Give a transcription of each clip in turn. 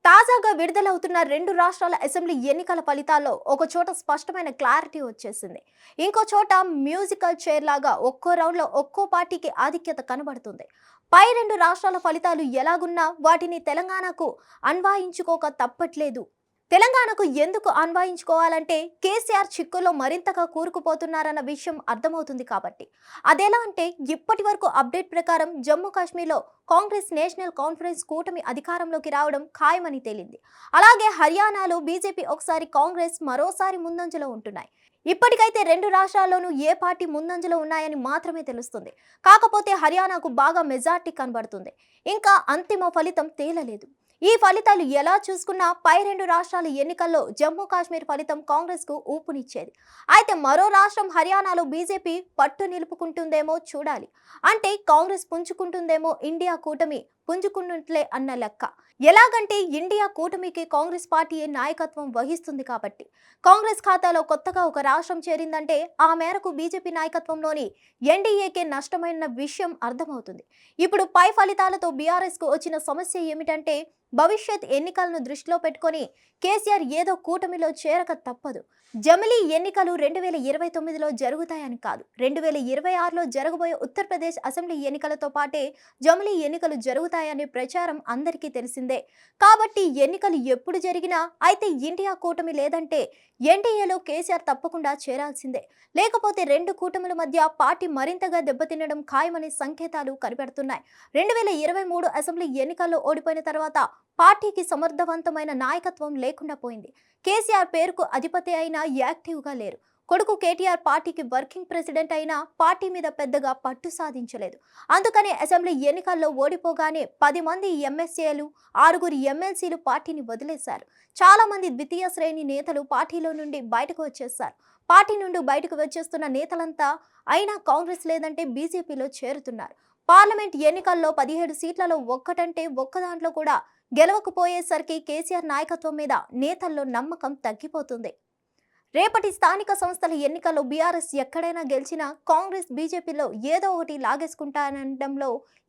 తాజాగా విడుదలవుతున్న రెండు రాష్ట్రాల అసెంబ్లీ ఎన్నికల ఫలితాల్లో ఒక చోట స్పష్టమైన క్లారిటీ వచ్చేసింది. ఇంకో చోట మ్యూజికల్ చైర్ లాగా ఒక్కో రౌండ్లో ఒక్కో పార్టీకి ఆధిక్యత కనబడుతుంది. పై రెండు రాష్ట్రాల ఫలితాలు ఎలాగున్నా వాటిని తెలంగాణకు అన్వయించుకోక తప్పట్లేదు. తెలంగాణకు ఎందుకు అన్వయించుకోవాలంటే కేసీఆర్ చిక్కుల్లో మరింతగా కూరుకుపోతున్నారన్న విషయం అర్థమవుతుంది కాబట్టి. అదెలా అంటే ఇప్పటి వరకు అప్డేట్ ప్రకారం జమ్మూ కాశ్మీర్లో కాంగ్రెస్ నేషనల్ కాన్ఫరెన్స్ కూటమి అధికారంలోకి రావడం ఖాయమని తేలింది. అలాగే హర్యానాలో బీజేపీ ఒకసారి, కాంగ్రెస్ మరోసారి ముందంజలో ఉంటున్నాయి. ఇప్పటికైతే రెండు రాష్ట్రాల్లోనూ ఏ పార్టీ ముందంజలో ఉన్నాయని మాత్రమే తెలుస్తుంది. కాకపోతే హర్యానాకు బాగా మెజార్టీ కనబడుతుంది. ఇంకా అంతిమ ఫలితం తేలలేదు. ఈ ఫలితాలు ఎలా చూసుకున్నా పై రెండు రాష్ట్రాల ఎన్నికల్లో జమ్మూ కాశ్మీర్ ఫలితం కాంగ్రెస్ కు ఊపునిచ్చేది. అయితే మరో రాష్ట్రం హర్యానాలో బీజేపీ పట్టు నిలుపుకుంటుందేమో చూడాలి. అంటే కాంగ్రెస్ పుంజుకుంటుందేమో, ఇండియా కూటమి పుంజుకున్నట్లే అన్న లెక్క. ఎలాగంటే ఇండియా కూటమికి కాంగ్రెస్ పార్టీయే నాయకత్వం వహిస్తుంది కాబట్టి. కాంగ్రెస్ ఖాతాలో కొత్తగా ఒక రాష్ట్రం చేరిందంటే ఆ మేరకు బీజేపీ నాయకత్వంలోని ఎన్డీఏకే నష్టమైన విషయం అర్థమవుతుంది. ఇప్పుడు పై ఫలితాలతో బీఆర్ఎస్ కు వచ్చిన సమస్య ఏమిటంటే, భవిష్యత్ ఎన్నికలను దృష్టిలో పెట్టుకొని కేసీఆర్ ఏదో కూటమిలో చేరక తప్పదు. జమిలీ ఎన్నికలు 2029లో జరుగుతాయని కాదు, 2026లో జరగబోయే ఉత్తరప్రదేశ్ అసెంబ్లీ ఎన్నికలతో పాటే జమిలీ ఎన్నికలు జరుగుతాయనే ప్రచారం అందరికీ తెలిసిందే. కాబట్టి ఎన్నికలు ఎప్పుడు జరిగినా అయితే ఇండియా కూటమి లేదంటే ఎన్డీఏలో కేసీఆర్ తప్పకుండా చేరాల్సిందే. లేకపోతే రెండు కూటముల మధ్య పార్టీ మరింతగా దెబ్బతినడం ఖాయమనే సంకేతాలు కనిపెడుతున్నాయి. 2023 అసెంబ్లీ ఎన్నికల్లో ఓడిపోయిన తర్వాత పార్టీకి సమర్థవంతమైన నాయకత్వం లేకుండా పోయింది. కేసీఆర్ పేరుకు అధిపతి అయినా యాక్టివ్గా లేరు. కొడుకు కేటీఆర్ పార్టీకి వర్కింగ్ ప్రెసిడెంట్ అయినా పార్టీ మీద పెద్దగా పట్టు సాధించలేదు. అందుకనే అసెంబ్లీ ఎన్నికల్లో ఓడిపోగానే 10 మంది ఎమ్మెల్సీలు, 6 ఎమ్మెల్సీలు పార్టీని వదిలేశారు. చాలా మంది ద్వితీయ శ్రేణి నేతలు పార్టీలో నుండి బయటకు వచ్చేశారు. పార్టీ నుండి బయటకు వచ్చేస్తున్న నేతలంతా అయినా కాంగ్రెస్ లేదంటే బీజేపీలో చేరుతున్నారు. పార్లమెంట్ ఎన్నికల్లో 17 సీట్లలో ఒక్కటంటే ఒక్క దాంట్లో కూడా గెలవకపోయేసరికి కేసీఆర్ నాయకత్వం మీద నేతల్లో నమ్మకం తగ్గిపోతుంది. రేపటి స్థానిక సంస్థల ఎన్నికల్లో బీఆర్ఎస్ ఎక్కడైనా గెలిచినా కాంగ్రెస్ బీజేపీలో ఏదో ఒకటి లాగేసుకుంటానడంలో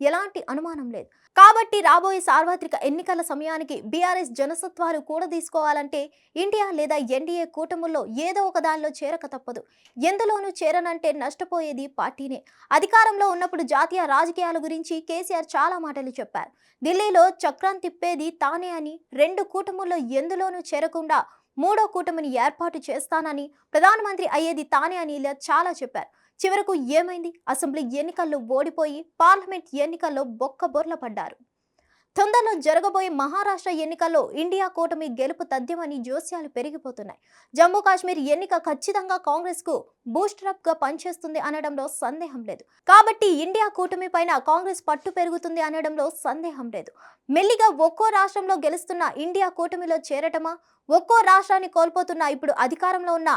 ఎలాంటి అనుమానం లేదు. కాబట్టి రాబోయే సార్వత్రిక ఎన్నికల సమయానికి బీఆర్ఎస్ జనసత్వాలు కూడా తీసుకోవాలంటే ఇండియా లేదా ఎన్డీఏ కూటముల్లో ఏదో ఒక దానిలో చేరక తప్పదు. ఎందులోనూ చేరనంటే నష్టపోయేది పార్టీనే. అధికారంలో ఉన్నప్పుడు జాతీయ రాజకీయాల గురించి కేసీఆర్ చాలా మాటలు చెప్పారు. ఢిల్లీలో చక్రం తిప్పేది తానే అని, రెండు కూటముల్లో ఎందులోనూ చేరకుండా మూడో కూటమిని ఏర్పాటు చేస్తానని, ప్రధానమంత్రి అయ్యేది తానే అని ఇలా చాలా చెప్పారు. చివరకు ఏమైంది? అసెంబ్లీ ఎన్నికల్లో ఓడిపోయి పార్లమెంట్ ఎన్నికల్లో బొక్కబొర్ల పడ్డారు. తొందరలో జరగబోయే మహారాష్ట్ర ఎన్నికల్లో ఇండియా కూటమి గెలుపు తథ్యమని జోస్యాలు పెరిగిపోతున్నాయి. జమ్మూ కాశ్మీర్ ఎన్నిక ఖచ్చితంగా కాంగ్రెస్ కు బూస్టరప్ గా పనిచేస్తుంది అనడంలో సందేహం లేదు. కాబట్టి ఇండియా కూటమి పైన కాంగ్రెస్ పట్టు పెరుగుతుంది అనడంలో సందేహం లేదు. మెల్లిగా ఒక్కో రాష్ట్రంలో గెలుస్తున్న ఇండియా కూటమిలో చేరటమా, ఒక్కో రాష్ట్రాన్ని కోల్పోతున్న ఇప్పుడు అధికారంలో ఉన్న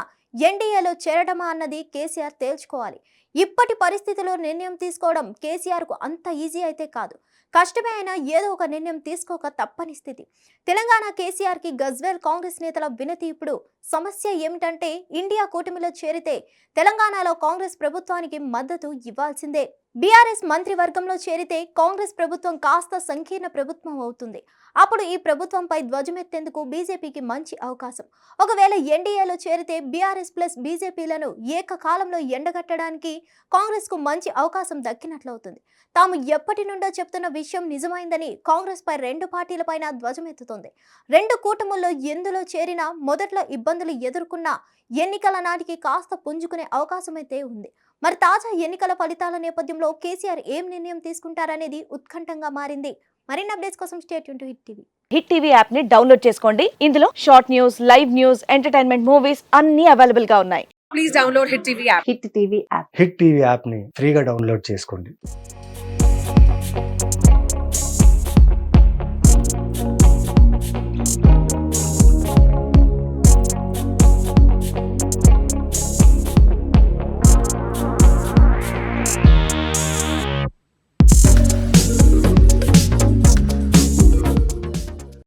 ఎన్డీఏలో చేరటమా అన్నది కేసీఆర్ తేల్చుకోవాలి. ఇప్పటి పరిస్థితిలో నిర్ణయం తీసుకోవడం కేసీఆర్ కు అంత ఈజీ అయితే కాదు. కష్టమే అయినా ఏదో ఒక నిర్ణయం తీసుకోక తప్పని స్థితి. తెలంగాణ కేసీఆర్ కి గజ్వేల్ కాంగ్రెస్ నేతల వినతి ఇప్పుడు సమస్య ఏమిటంటే, ఇండియా కూటమిలో చేరితే తెలంగాణలో కాంగ్రెస్ ప్రభుత్వానికి మద్దతు ఇవ్వాల్సిందే. బీఆర్ఎస్ మంత్రివర్గంలో చేరితే కాంగ్రెస్ ప్రభుత్వం కాస్త సంకీర్ణ ప్రభుత్వం అవుతుంది. అప్పుడు ఈ ప్రభుత్వంపై ధ్వజమెత్తేందుకు బీజేపీకి మంచి అవకాశం. ఒకవేళ ఎన్డీఏలో చేరితే బీఆర్ఎస్ ప్లస్ బీజేపీలను ఏకకాలంలో ఎండగట్టడానికి కాంగ్రెస్ కు మంచి అవకాశం దక్కినట్లవుతుంది. తాము ఎప్పటి నుండో చెప్తున్న విషయం నిజమైందని కాంగ్రెస్ పై రెండు పార్టీలపైన ధ్వజమెత్తుతోంది. రెండు కూటముల్లో ఎందులో చేరినా మొదట్లో ఇబ్బందులు ఎదుర్కొన్నా ఎన్నికల నాటికి కాస్త పుంజుకునే అవకాశమైతే ఉంది. మరి తాజా ఎన్నికల ఫలితాల నేపథ్యంలో కేసీఆర్ ఏం నిర్ణయం తీసుకుంటారనేది ఉత్కంఠంగా మారింది. మరిన్ని అప్డేట్స్ కోసం stay tune to hit TV. Hit TV app ని డౌన్లోడ్ చేసుకోండి. ఇందులో short news, live news, entertainment movies అన్ని అవైలబుల్ గా ఉన్నాయి. Please download Hit TV app. Hit TV app. Hit TV యాప్ని ఫ్రీగా డౌన్లోడ్ చేసుకోండి.